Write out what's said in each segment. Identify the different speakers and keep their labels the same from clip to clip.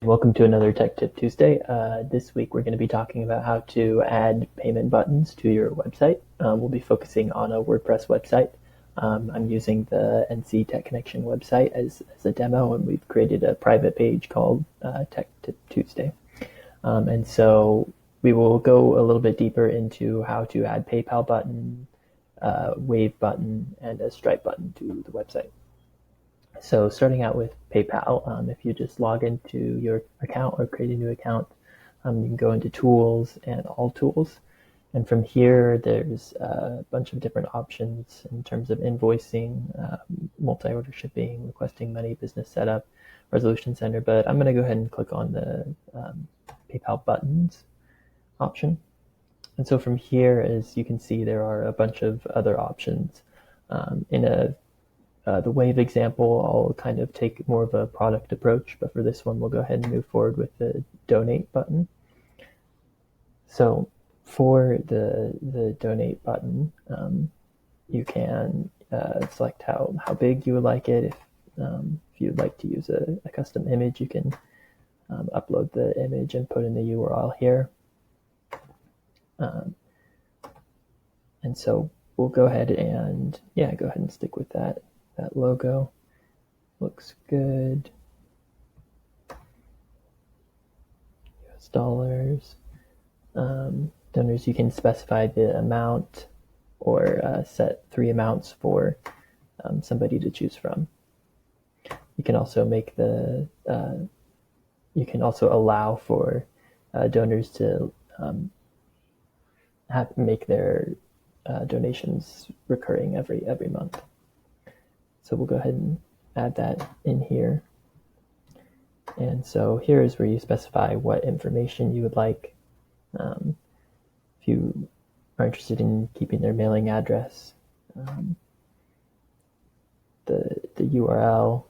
Speaker 1: Welcome to another Tech Tip Tuesday. This week we're going to be talking about how to add payment buttons to your website. We'll be focusing on a WordPress website. I'm using the NC Tech Connection website as a demo, and we've created a private page called Tech Tip Tuesday. And so we will go a little bit deeper into how to add PayPal button, Wave button, and a Stripe button to the website. So starting out with PayPal, if you just log into your account or create a new account, you can go into Tools and All Tools. And from here, there's a bunch of different options in terms of invoicing, multi-order shipping, requesting money, business setup, resolution center. But I'm going to go ahead and click on the PayPal buttons option. And so from here, as you can see, there are a bunch of other options. The Wave example, I'll kind of take more of a product approach, but for this one, we'll go ahead and move forward with the donate button. So for the donate button, you can select how big you would like it. If you'd like to use a custom image, you can upload the image and put in the URL here. And so we'll go ahead and stick with that logo. Looks good. US dollars. Donors, you can specify the amount or set 3 amounts for somebody to choose from. You can also allow for donors to make their donations recurring every month. So we'll go ahead and add that in here. And so here is where you specify what information you would like. If you are interested in keeping their mailing address, the URL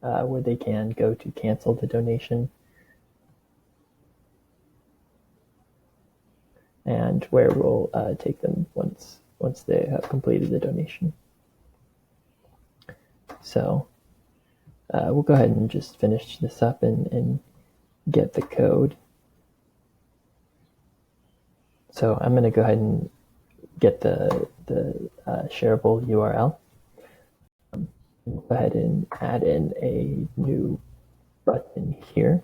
Speaker 1: where they can go to cancel the donation, and where we'll take them once they have completed the donation. So we'll go ahead and just finish this up and get the code. So I'm going to go ahead and get the shareable URL. We'll go ahead and add in a new button here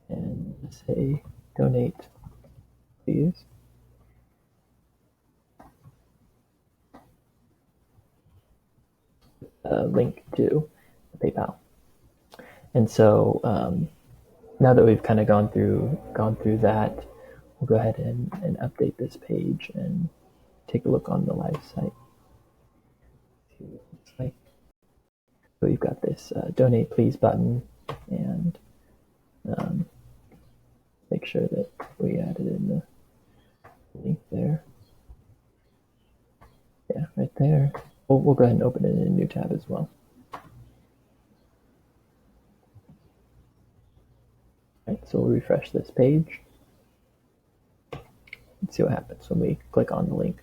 Speaker 1: and say donate, please. Link to PayPal. And so now that we've kind of gone through that, we'll go ahead and update this page and take a look on the live site. See what it looks like. So we've got this donate please button, and make sure that we added in the link there. Yeah, right there. We'll go ahead and open it in a new tab as well. Right, so we'll refresh this page and see what happens when we click on the link.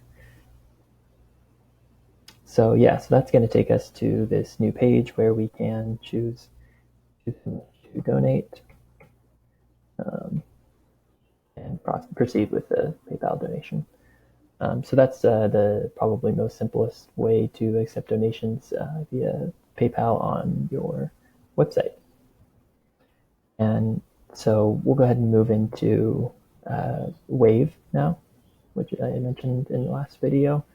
Speaker 1: So that's going to take us to this new page where we can choose to donate and proceed with the PayPal donation. So that's the probably most simplest way to accept donations via PayPal on your website. And so we'll go ahead and move into Wave now, which I mentioned in the last video.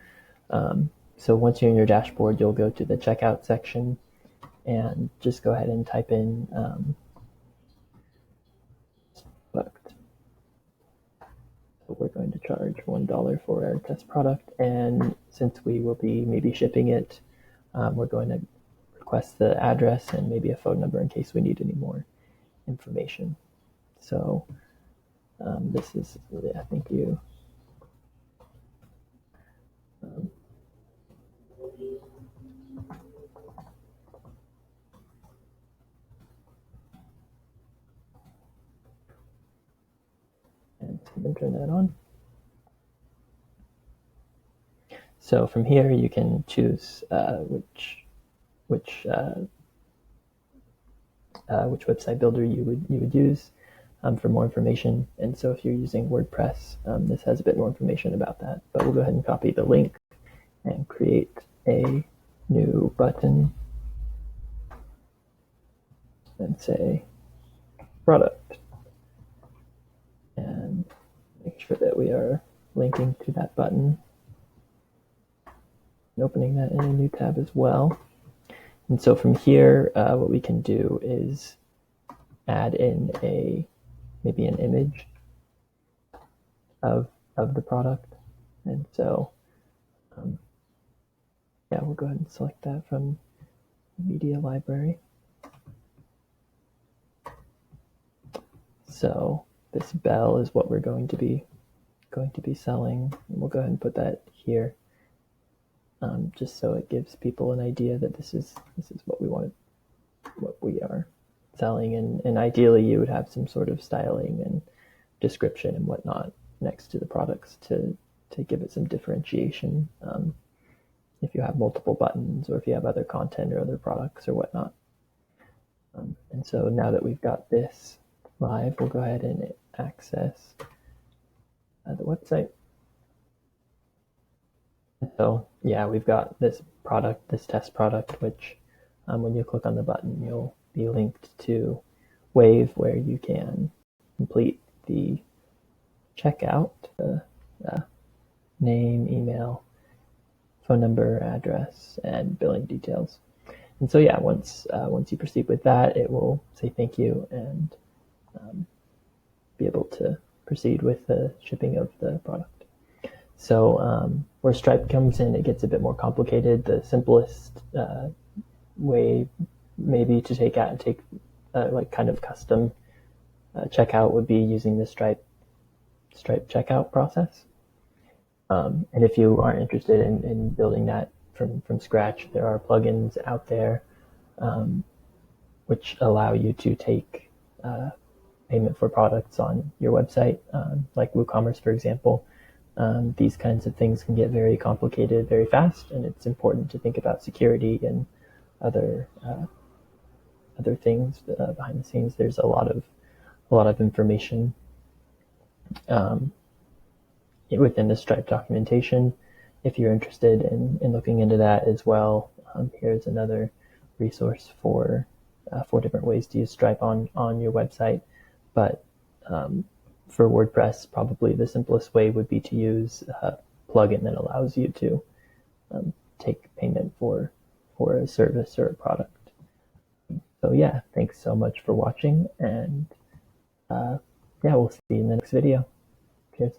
Speaker 1: So once you're in your dashboard, you'll go to the checkout section and just go ahead and type in product. So we're going to charge $1 for our test product, and since we will be maybe shipping it, we're going to request the address and maybe a phone number in case we need any more information. So this is, thank you. And turn that on. So from here, you can choose which which website builder you would use for more information. And so if you're using WordPress, this has a bit more information about that. But we'll go ahead and copy the link and create a new button and say product, and make sure that we are linking to that button and opening that in a new tab as well. And so from here, what we can do is add in maybe an image of the product. And so yeah, we'll go ahead and select that from the media library. So this bell is what we're going to be selling. And we'll go ahead and put that here, just so it gives people an idea that this is what we are selling. And ideally, you would have some sort of styling and description and whatnot next to the products to give it some differentiation. If you have multiple buttons, or if you have other content or other products or whatnot. And so now that we've got this live, we'll go ahead and access the website. And so yeah, we've got this product, this test product, which when you click on the button, you'll be linked to Wave, where you can complete the checkout, name, email, phone number, address, and billing details. And so yeah, once you proceed with that, it will say thank you and be able to proceed with the shipping of the product. So where Stripe comes in, it gets a bit more complicated. The simplest way maybe to take like kind of custom checkout would be using the Stripe checkout process. And if you aren't interested in building that from scratch, there are plugins out there which allow you to take payment for products on your website, like WooCommerce, for example. These kinds of things can get very complicated very fast, and it's important to think about security and other things behind the scenes. There's a lot of information within the Stripe documentation. If you're interested in looking into that as well, here's another resource for 4 different ways to use Stripe on your website. But for WordPress, probably the simplest way would be to use a plugin that allows you to take payment for a service or a product. So yeah, thanks so much for watching, and yeah, we'll see you in the next video. Cheers.